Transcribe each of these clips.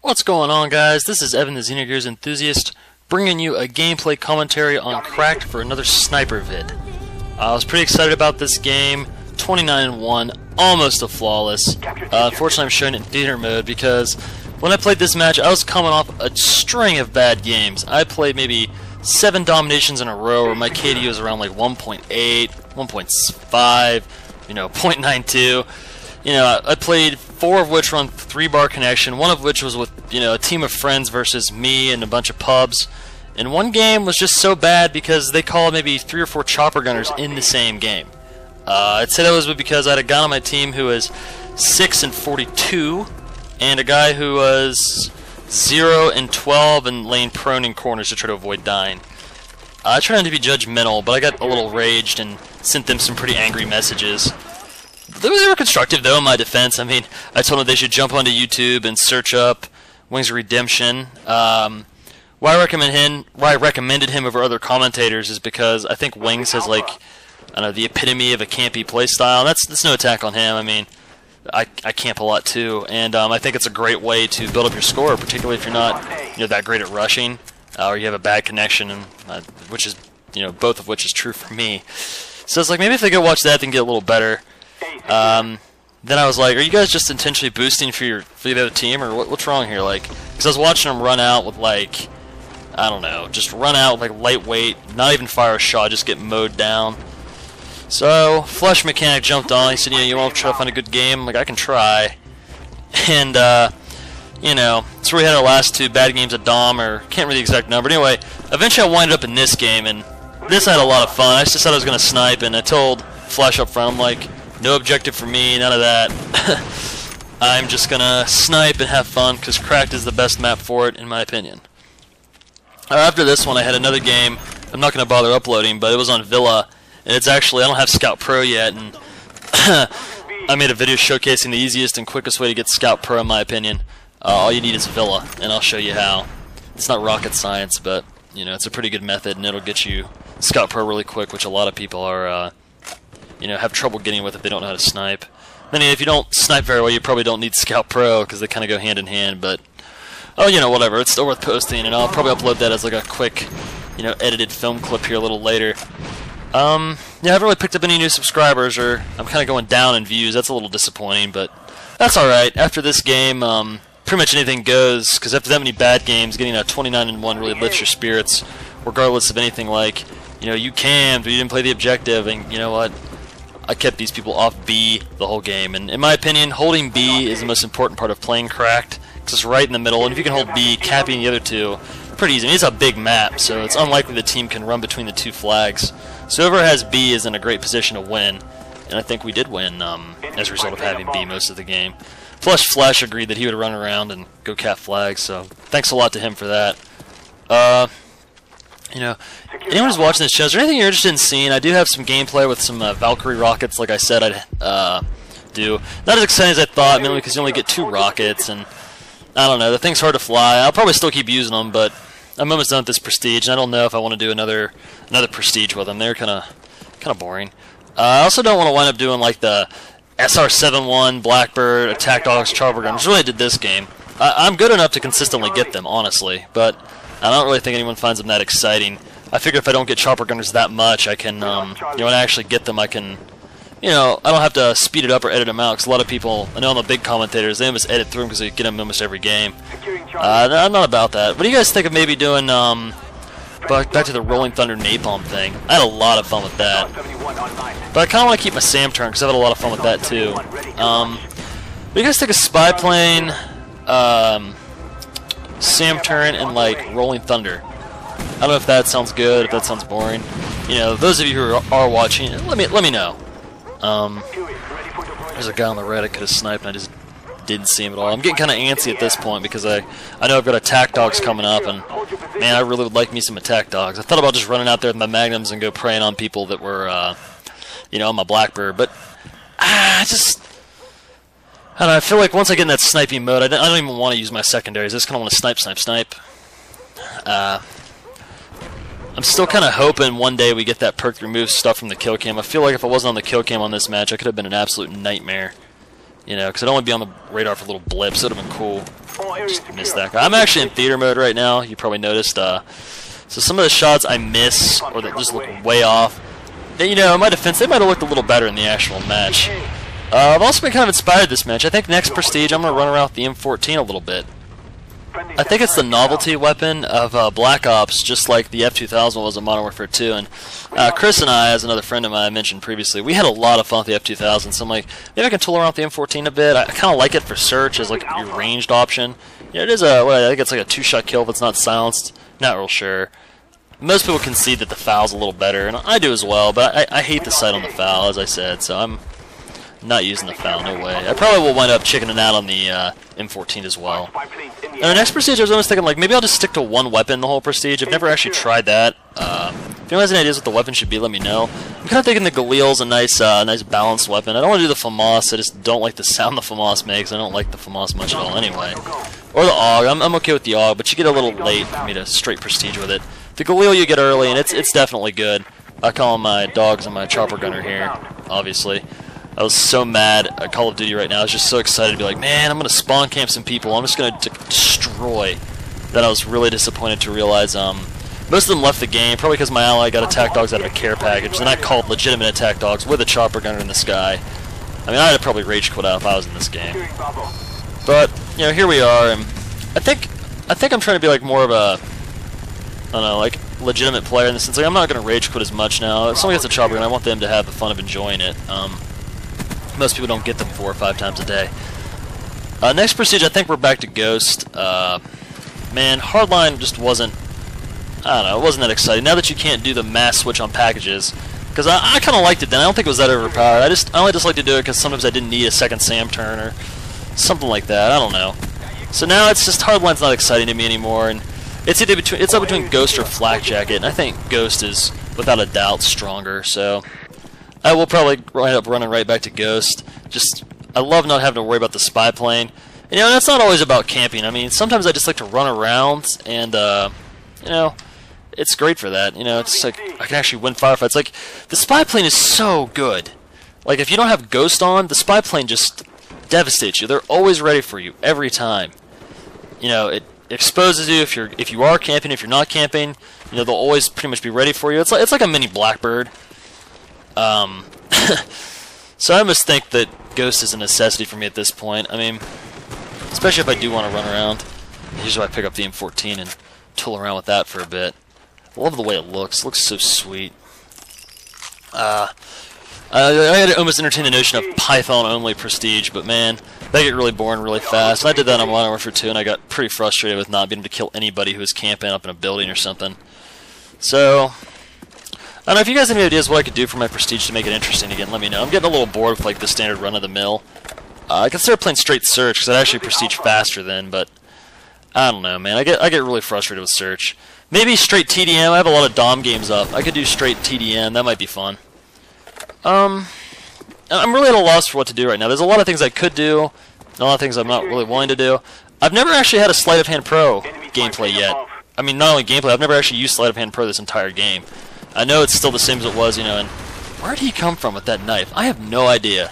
What's going on, guys? This is Evan the Xenogears enthusiast, bringing you a gameplay commentary on Cracked for another sniper vid. I was pretty excited about this game. 29-1, almost a flawless. Unfortunately, I'm showing it in theater mode because when I played this match, I was coming off a string of bad games. I played maybe 7 dominations in a row where my KD was around like 1.8, 1.5, 0.92. I played 4 of which were on 3-bar connection, one of which was with, a team of friends versus me and a bunch of pubs. And one game was just so bad because they called maybe 3 or 4 chopper gunners in the same game. I'd say that was because I had a guy on my team who was 6-42, and a guy who was 0-12 and laying prone in corners to try to avoid dying. I tried not to be judgmental, but I got a little raged and sent them some pretty angry messages. They were constructive, though, in my defense. I mean, I told them they should jump onto YouTube and search up Wings of Redemption. Why I recommended him over other commentators is because I think Wings has, like, I don't know, the epitome of a campy playstyle. That's no attack on him. I mean, I camp a lot, too. And I think it's a great way to build up your score, particularly if you're not that great at rushing or you have a bad connection, and which is, both of which is true for me. So it's like, maybe if they go watch that, they can get a little better. Then I was like, are you guys just intentionally boosting for the other team, or what's wrong here? Like, because I was watching them run out with, like, I don't know, just run out with, like, lightweight, not even fire a shot, just get mowed down. So, Flesh Mechanic jumped on. He said, you want to try to find a good game? I'm like, I can try. And, so we had our last 2 bad games at Dom, or can't read the exact number. But anyway, eventually I winded up in this game, and this I had a lot of fun. I just said I was going to snipe, and I told Flesh up front, I'm like, no objective for me, none of that. I'm just going to snipe and have fun, because Cracked is the best map for it, in my opinion. After this one, I had another game. I'm not going to bother uploading, but it was on Villa. And it's actually, I don't have Scout Pro yet, and I made a video showcasing the easiest and quickest way to get Scout Pro, in my opinion. All you need is Villa, and I'll show you how. It's not rocket science, but, it's a pretty good method, and it'll get you Scout Pro really quick, which a lot of people are, have trouble getting with if they don't know how to snipe. Then if you don't snipe very well, you probably don't need Scout Pro, because they kind of go hand in hand, but, whatever, it's still worth posting, and I'll probably upload that as like a quick, edited film clip here a little later. I haven't really picked up any new subscribers, or I'm kind of going down in views. That's a little disappointing, but that's alright. After this game, pretty much anything goes, because after that many bad games, getting a 29-1 really lifts your spirits, regardless of anything like, you cammed, or you didn't play the objective, and you know what? I kept these people off B the whole game, and in my opinion, holding B is the most important part of playing Cracked, because it's right in the middle, and if you can hold B, capping the other two, pretty easy. I mean, it's a big map, so it's unlikely the team can run between the 2 flags. So whoever has B is in a great position to win, and I think we did win as a result of having B most of the game. Flesh agreed that he would run around and go cap flags, so thanks a lot to him for that. Anyone who's watching this show, is there anything you're interested in seeing? I do have some gameplay with some Valkyrie rockets, like I said I'd do. Not as exciting as I thought, mainly because you only get 2 rockets, and I don't know, the thing's hard to fly. I'll probably still keep using them, but I'm almost done with this Prestige, and I don't know if I want to do another Prestige with them. They're kind of boring. I also don't want to wind up doing like the SR-71, Blackbird, Attack Dogs, Chopper Gun, which really did this game. I'm good enough to consistently get them, honestly, but I don't really think anyone finds them that exciting. I figure if I don't get Chopper Gunners that much, I can, when I actually get them, I can, I don't have to speed it up or edit them out, because a lot of people, I know the big commentators, they almost edit through them because they get them almost every game. I'm not about that. What do you guys think of maybe doing, back to the Rolling Thunder Napalm thing? I had a lot of fun with that. But I kind of want to keep my SAM turn, because I've had a lot of fun with that, too. What do you guys think of Spy Plane, SAM turn, and, like, Rolling Thunder? I don't know if that sounds good, if that sounds boring. Those of you who are watching, let me know. There's a guy on the right I could have sniped, and I just didn't see him at all. I'm getting kind of antsy at this point because I know I've got Attack Dogs coming up, and man, I really would like me some Attack Dogs. I thought about just running out there with my Magnums and go preying on people that were, on my Blackbird, but I don't know, I feel like once I get in that sniping mode, I don't even want to use my secondaries. I just kind of want to snipe. I'm still kind of hoping one day we get that perk to remove stuff from the kill cam. I feel like if I wasn't on the kill cam on this match, I could have been an absolute nightmare. You know, because I don't want to be on the radar for little blips. That would have been cool. Just missed that guy. I'm actually in theater mode right now. You probably noticed. So some of the shots I miss, or that just look way off. You know, in my defense, they might have looked a little better in the actual match. I've also been kind of inspired this match. I think next Prestige, I'm going to run around with the M14 a little bit. I think it's the novelty weapon of Black Ops, just like the F2000 was in Modern Warfare 2. And Chris and I, as another friend of mine I mentioned previously, we had a lot of fun with the F2000. So I'm like, maybe I can tool around with the M14 a bit. I kind of like it for search as like your ranged option. You know, it is I think it's like a 2-shot kill if it's not silenced. Not real sure. Most people concede that the FAL's a little better, and I do as well. But I hate the sight on the FAL, as I said. So I'm not using the FAL, no way. I probably will wind up chickening out on the M14 as well. And the next Prestige, I was almost thinking, like, maybe I'll just stick to one weapon the whole Prestige. I've never actually tried that. If anyone has any ideas what the weapon should be, let me know. I'm kind of thinking the Galil's a nice balanced weapon. I don't want to do the FAMAS. I just don't like the sound the FAMAS makes. I don't like the FAMAS much at all anyway. Or the AUG. I'm okay with the AUG, but you get a little late for me to straight Prestige with it. The Galil you get early, and it's definitely good. I call them my dogs and my chopper gunner here, obviously. I was so mad at Call of Duty right now. I was just so excited to be like, man, I'm going to spawn camp some people. I'm just going to destroy. Then I was really disappointed to realize most of them left the game, probably because my ally got attack dogs out of a care package. And I called legitimate attack dogs with a chopper gunner in the sky. I mean, I'd have probably rage quit out if I was in this game. But, you know, here we are. And I think I'm trying to be like more of a, I don't know, like legitimate player in the sense like I'm not going to rage quit as much now. If someone gets a chopper gun, I want them to have the fun of enjoying it. Most people don't get them 4 or 5 times a day. Next Prestige, I think we're back to Ghost. Man, Hardline just wasn't, I don't know, it wasn't that exciting. Now that you can't do the mass switch on packages, because I kind of liked it then. I don't think it was that overpowered. I only just like to do it because sometimes I didn't need a second SAM turn or something like that. I don't know. So now it's just Hardline's not exciting to me anymore, and it's up between Ghost or Flak Jacket, and I think Ghost is without a doubt stronger. So I will probably wind up running right back to Ghost. Just, I love not having to worry about the spy plane. And, you know, that's not always about camping. I mean, sometimes I just like to run around, and, you know, it's great for that. You know, it's like, I can actually win firefights. Like, the spy plane is so good. Like, if you don't have Ghost on, the spy plane just devastates you. They're always ready for you, every time. You know, it exposes you if you are camping, if you're not camping. You know, they'll always pretty much be ready for you. It's like a mini Blackbird. So I almost think that Ghost is a necessity for me at this point. I mean, especially if I do want to run around. Usually I pick up the M14 and tool around with that for a bit. I love the way it looks. It looks so sweet. I had to almost entertain the notion of Python-only Prestige, but man, that get really boring really fast. And I did that on Modern Warfare 2, and I got pretty frustrated with not being able to kill anybody who was camping up in a building or something. So I don't know if you guys have any ideas what I could do for my Prestige to make it interesting again. Let me know. I'm getting a little bored with like the standard run of the mill. I consider playing straight search because I'd actually Prestige faster then, but I don't know, man. I get really frustrated with search. Maybe straight TDM. I have a lot of Dom games up. I could do straight TDM. That might be fun. I'm really at a loss for what to do right now. There's a lot of things I could do, and a lot of things I'm not really willing to do. I've never actually had a Sleight of Hand Pro gameplay yet. I mean, not only gameplay, I've never actually used Sleight of Hand Pro this entire game. I know it's still the same as it was, you know, and where did he come from with that knife? I have no idea.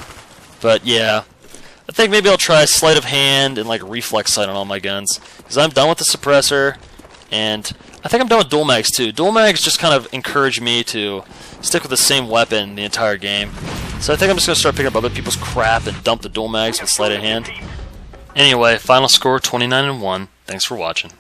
But, yeah. I think maybe I'll try Sleight of Hand and, like, Reflex Sight on all my guns. Because I'm done with the suppressor, and I think I'm done with dual mags, too. Dual mags just kind of encourage me to stick with the same weapon the entire game. So I think I'm just going to start picking up other people's crap and dump the dual mags with Sleight of Hand. Anyway, final score 29-1. Thanks for watching.